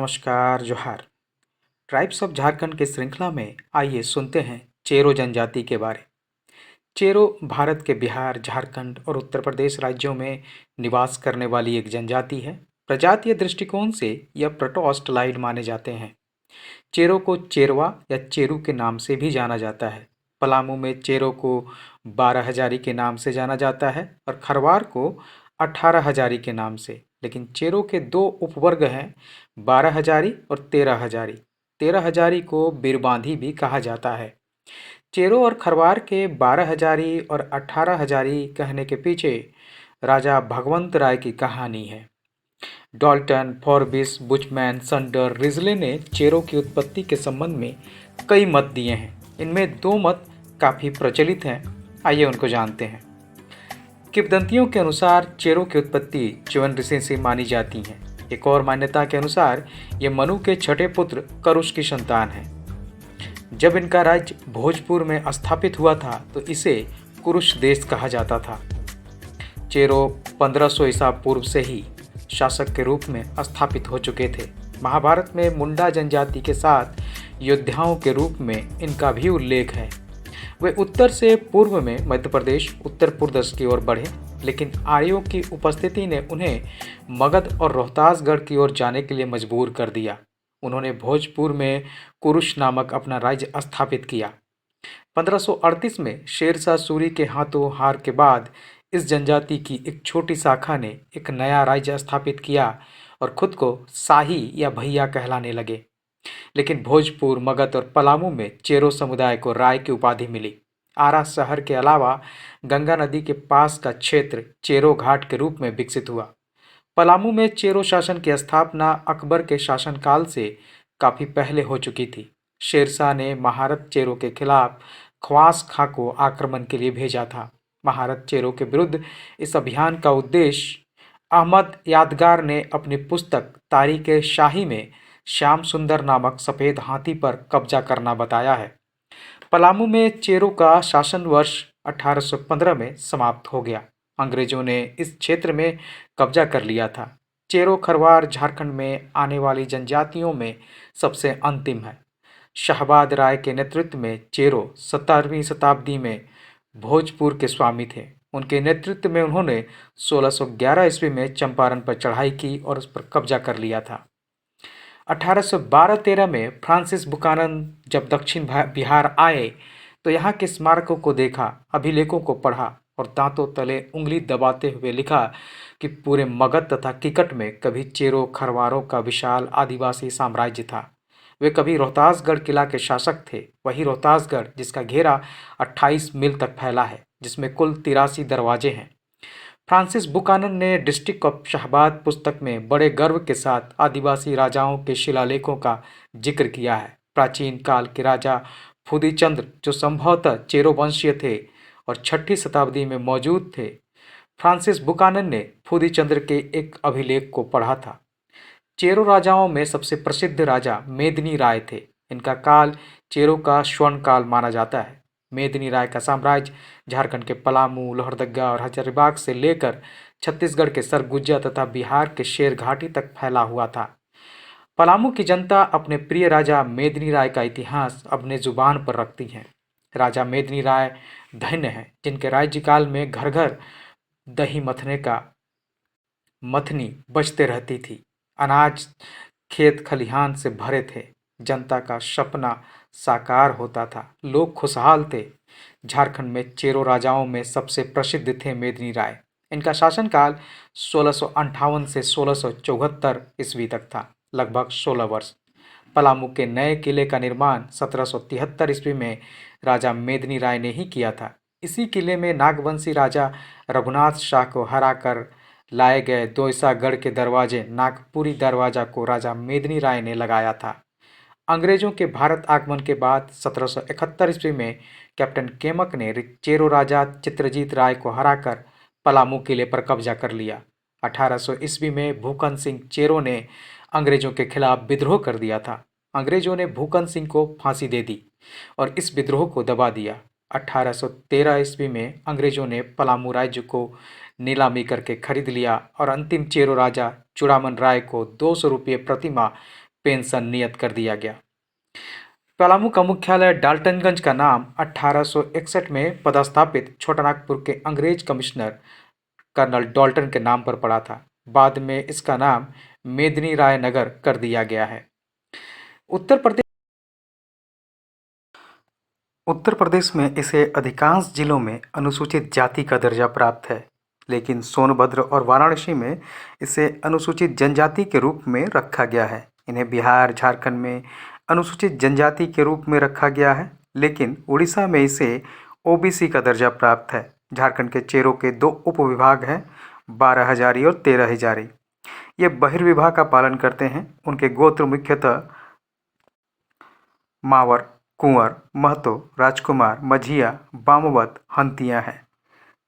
नमस्कार जोहार। Tribes of Jharkhand के श्रृंखला में आइए सुनते हैं चेरो जनजाति के बारे। चेरो भारत के बिहार, झारखंड और उत्तर प्रदेश राज्यों में निवास करने वाली एक जनजाति है। प्रजातीय दृष्टिकोण से यह प्रोटो ऑस्ट्रेलाइड माने जाते हैं। चेरो को चेरवा या चेरू के नाम से भी जाना जाता है। पलामू में चेरो को 12 हजारी के नाम से जाना जाता है और खरवार को 18 हजारी के नाम से। लेकिन चेरो के दो उपवर्ग हैं, 12 हजारी और 13 हजारी। 13 हजारी को बिरबांधी भी कहा जाता है। चेरो और खरवार के 12 हजारी और 18 हजारी कहने के पीछे राजा भगवंत राय की कहानी है। डॉल्टन, फॉरबिस, बुचमैन, संडर, रिजले ने चेरो की उत्पत्ति के संबंध में कई मत दिए हैं। इनमें दो मत काफ़ी प्रचलित हैं, आइए उनको जानते हैं। किंवदंतियों के अनुसार चेरो की उत्पत्ति च्यवन ऋषि से मानी जाती है। एक और मान्यता के अनुसार ये मनु के छठे पुत्र करुष की संतान है। जब इनका राज्य भोजपुर में स्थापित हुआ था तो इसे कुरुष देश कहा जाता था। चेरो 1500 ईसा पूर्व से ही शासक के रूप में स्थापित हो चुके थे। महाभारत में मुंडा जनजाति के साथ योद्धाओं के रूप में इनका भी उल्लेख है। वे उत्तर से पूर्व में मध्य प्रदेश, उत्तर प्रदेश की ओर बढ़े, लेकिन आर्यों की उपस्थिति ने उन्हें मगध और रोहतासगढ़ की ओर जाने के लिए मजबूर कर दिया। उन्होंने भोजपुर में कुरुश नामक अपना राज्य स्थापित किया। 1538 में शेरशाह सूरी के हाथों हार के बाद इस जनजाति की एक छोटी शाखा ने एक नया राज्य स्थापित किया और खुद को शाही या भैया कहलाने लगे। लेकिन भोजपुर, मगध और पलामू में चेरो समुदाय को राय की उपाधि मिली। आरा शहर के अलावा गंगा नदी के पास का क्षेत्र चेरो घाट के रूप में विकसित हुआ। पलामू में चेरो शासन की स्थापना अकबर के शासनकाल से काफ़ी पहले हो चुकी थी। शेरशाह ने महारत चेरो के खिलाफ ख्वास खां को आक्रमण के लिए भेजा था। महारत चेरो के विरुद्ध इस अभियान का उद्देश्य अहमद यादगार ने अपनी पुस्तक तारीख शाही में श्याम सुंदर नामक सफ़ेद हाथी पर कब्जा करना बताया है। पलामू में चेरो का शासन वर्ष 1815 में समाप्त हो गया। अंग्रेजों ने इस क्षेत्र में कब्जा कर लिया था। चेरो खरवार झारखंड में आने वाली जनजातियों में सबसे अंतिम है। शाहबाद राय के नेतृत्व में चेरो 17वीं शताब्दी में भोजपुर के स्वामी थे। उनके नेतृत्व में उन्होंने 1611 ईस्वी में चंपारण पर चढ़ाई की और उस पर कब्जा कर लिया था। 1812-13 में फ्रांसिस बुकानन जब दक्षिण बिहार आए तो यहाँ के स्मारकों को देखा, अभिलेखों को पढ़ा और दांतों तले उंगली दबाते हुए लिखा कि पूरे मगध तथा किकट में कभी चेरो खरवारों का विशाल आदिवासी साम्राज्य था। वे कभी रोहतासगढ़ किला के शासक थे। वही रोहतासगढ़ जिसका घेरा 28 मील तक फैला है, जिसमें कुल 83 दरवाजे हैं। फ्रांसिस बुकानन ने डिस्ट्रिक्ट ऑफ शाहबाद पुस्तक में बड़े गर्व के साथ आदिवासी राजाओं के शिलालेखों का जिक्र किया है। प्राचीन काल के राजा फुदीचंद्र, जो संभवतः चेरो वंशीय थे और 6ठी शताब्दी में मौजूद थे, फ्रांसिस बुकानन ने फुदीचंद्र के एक अभिलेख को पढ़ा था। चेरो राजाओं में सबसे प्रसिद्ध राजा मेदिनी राय थे। इनका काल चेरो का स्वर्ण काल माना जाता है। मेदिनी राय का साम्राज्य झारखंड के पलामू, लोहरदगा और हजारीबाग से लेकर छत्तीसगढ़ के सरगुजा तथा बिहार के शेरघाटी तक फैला हुआ था। पलामू की जनता अपने प्रिय राजा मेदिनी राय का इतिहास अपने जुबान पर रखती है। राजा मेदिनी राय धन्य हैं जिनके राज्यकाल में घर घर दही मथनी बचते रहती थी। अनाज खेत खलिहान से भरे थे। जनता का सपना साकार होता था। लोग खुशहाल थे। झारखंड में चेरो राजाओं में सबसे प्रसिद्ध थे मेदिनी राय। इनका शासनकाल 1658 से 1674 ईस्वी तक था, लगभग 16 वर्ष। पलामू के नए किले का निर्माण 1773 ईस्वी में राजा मेदिनी राय ने ही किया था। इसी किले में नागवंशी राजा रघुनाथ शाह को हराकर लाए गए दोयसागढ़ के दरवाजे नागपुरी दरवाजा को राजा मेदिनी राय ने लगाया था। अंग्रेजों के भारत आगमन के बाद 1771 ईस्वी में कैप्टन केमक ने चेरो राजा चित्रजीत राय को हराकर पलामू किले पर कब्जा कर लिया। 1800 ईस्वी में भूकन सिंह चेरो ने अंग्रेजों के खिलाफ विद्रोह कर दिया था। अंग्रेजों ने भूकन सिंह को फांसी दे दी और इस विद्रोह को दबा दिया। 1813 ईस्वी में अंग्रेजों ने पलामू राज्य को नीलामी करके खरीद लिया और अंतिम चेरो राजा चूड़ामन राय को 200 रुपये प्रतिमाह पेंशन नियत कर दिया गया। पलामू का मुख्यालय डाल्टनगंज का नाम 1861 में पदस्थापित छोटानागपुर के अंग्रेज कमिश्नर कर्नल डाल्टन के नाम पर पड़ा था। बाद में इसका नाम मेदिनी राय नगर कर दिया गया है। उत्तर प्रदेश में इसे अधिकांश जिलों में अनुसूचित जाति का दर्जा प्राप्त है, लेकिन सोनभद्र और वाराणसी में इसे अनुसूचित जनजाति के रूप में रखा गया है। इन्हें बिहार, झारखंड में अनुसूचित जनजाति के रूप में रखा गया है, लेकिन उड़ीसा में इसे ओबीसी का दर्जा प्राप्त है। झारखंड के चेरों के दो उपविभाग हैं, 12 हजारी और 13 हजारी। ये बहिर्विभाग का पालन करते हैं। उनके गोत्र मुख्यतः मावर, कुंवर, महतो, राजकुमार, मझिया, बामवत, हंतिया हैं।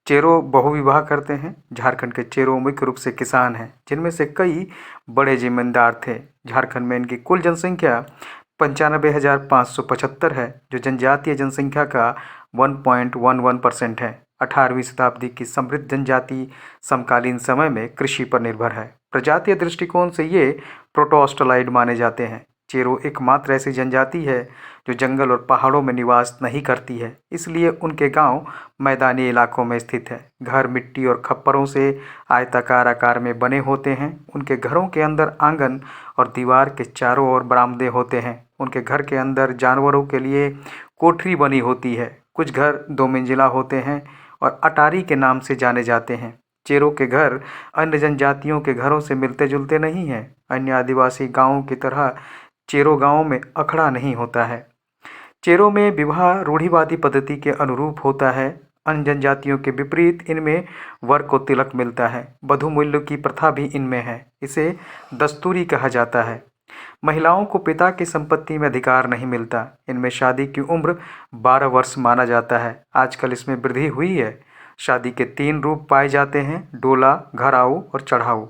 चेरो बहुविवाह करते हैं। झारखंड के चेरो मुख्य रूप से किसान हैं, जिनमें से कई बड़े जमींदार थे। झारखंड में इनकी कुल जनसंख्या 95,575 है, जो जनजातीय जनसंख्या का 1.11% है। 18वीं शताब्दी की समृद्ध जनजाति समकालीन समय में कृषि पर निर्भर है। प्रजातीय दृष्टिकोण से ये प्रोटोस्टलाइड माने जाते हैं। चेरो एकमात्र ऐसी जनजाति है जो जंगल और पहाड़ों में निवास नहीं करती है, इसलिए उनके गांव मैदानी इलाकों में स्थित है। घर मिट्टी और खप्परों से आयताकार आकार में बने होते हैं। उनके घरों के अंदर आंगन और दीवार के चारों ओर बरामदे होते हैं। उनके घर के अंदर जानवरों के लिए कोठरी बनी होती है। कुछ घर 2 मंजिला होते हैं और अटारी के नाम से जाने जाते हैं। चेरो के घर अन्य जनजातियों के घरों से मिलते जुलते नहीं हैं। अन्य आदिवासी गांवों की तरह चेरो गांवों में अखड़ा नहीं होता है। चेरो में विवाह रूढ़िवादी पद्धति के अनुरूप होता है। अन्य जनजातियों के विपरीत इनमें वर को तिलक मिलता है। वधू मूल्य की प्रथा भी इनमें है। इसे दस्तूरी कहा जाता है। महिलाओं को पिता की संपत्ति में अधिकार नहीं मिलता। इनमें शादी की उम्र 12 वर्ष माना जाता है। आजकल इसमें वृद्धि हुई है। शादी के 3 रूप पाए जाते हैं: डोला, घराऊ और चढ़ाऊ।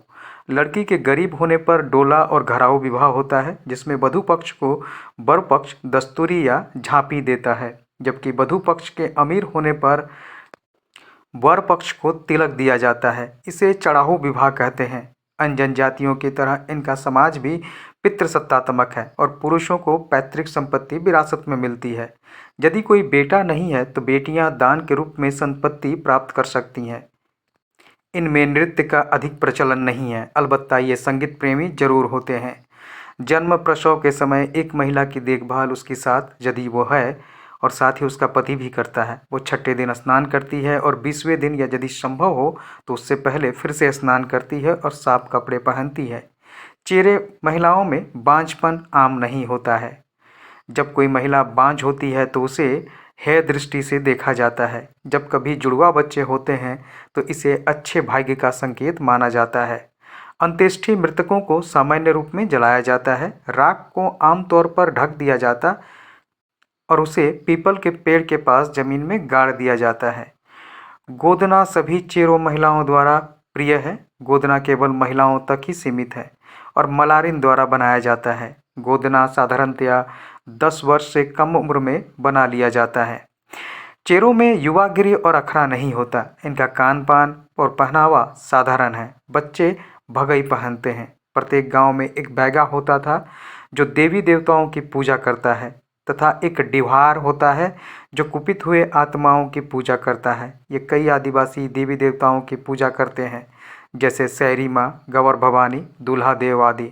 लड़की के गरीब होने पर डोला और घराऊ विवाह होता है, जिसमें वधू पक्ष को वर पक्ष दस्तूरी या झांपी देता है, जबकि वधू पक्ष के अमीर होने पर वर पक्ष को तिलक दिया जाता है। इसे चढ़ाऊ विवाह कहते हैं। अन्य जनजातियों की तरह इनका समाज भी पितृसत्तात्मक है और पुरुषों को पैतृक संपत्ति विरासत में मिलती है। यदि कोई बेटा नहीं है तो बेटियां दान के रूप में संपत्ति प्राप्त कर सकती हैं। इनमें नृत्य का अधिक प्रचलन नहीं है, अलबत्ता ये संगीत प्रेमी जरूर होते हैं। जन्म प्रसव के समय एक महिला की देखभाल उसके साथ, यदि वो है, और साथ ही उसका पति भी करता है। वो 6ठे दिन स्नान करती है और 20वें दिन या यदि संभव हो तो उससे पहले फिर से स्नान करती है और साफ कपड़े पहनती है। चेरे महिलाओं में बांझपन आम नहीं होता है। जब कोई महिला बांझ होती है तो उसे हेय दृष्टि से देखा जाता है। जब कभी जुड़वा बच्चे होते हैं तो इसे अच्छे भाग्य का संकेत माना जाता है। अंत्येष्टि मृतकों को सामान्य रूप में जलाया जाता है। राख को आमतौर पर ढक दिया जाता और उसे पीपल के पेड़ के पास जमीन में गाड़ दिया जाता है। गोदना सभी चेरो महिलाओं द्वारा प्रिय है। गोदना केवल महिलाओं तक ही सीमित है और मलारिन द्वारा बनाया जाता है। गोदना साधारणतया 10 वर्ष से कम उम्र में बना लिया जाता है। चेरो में युवागिरी और अखड़ा नहीं होता। इनका खान पान और पहनावा साधारण है। बच्चे भगई पहनते हैं। प्रत्येक गांव में एक बैगा होता था जो देवी देवताओं की पूजा करता है, तथा एक डिव्हार होता है जो कुपित हुए आत्माओं की पूजा करता है। ये कई आदिवासी देवी देवताओं की पूजा करते हैं, जैसे सैरी माँ, गवर भवानी, दूल्हा देव आदि।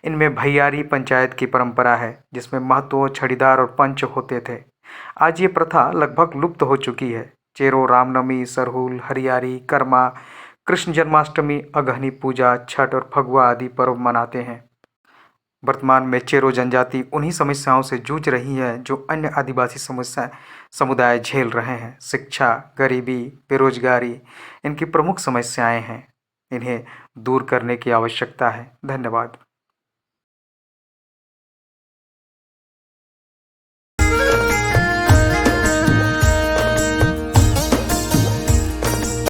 इनमें भैयारी पंचायत की परंपरा है, जिसमें महतो, छड़ीदार और पंच होते थे। आज ये प्रथा लगभग लुप्त हो चुकी है। चेरो रामनवमी, सरहुल, हरियारी, कर्मा, कृष्ण जन्माष्टमी, अगहनी पूजा, छठ और फगुआ आदि पर्व मनाते हैं। वर्तमान में चेरो जनजाति उन्हीं समस्याओं से जूझ रही है जो अन्य आदिवासी समुदाय झेल रहे हैं। शिक्षा, गरीबी, बेरोजगारी इनकी प्रमुख समस्याएं हैं। इन्हें दूर करने की आवश्यकता है। धन्यवाद।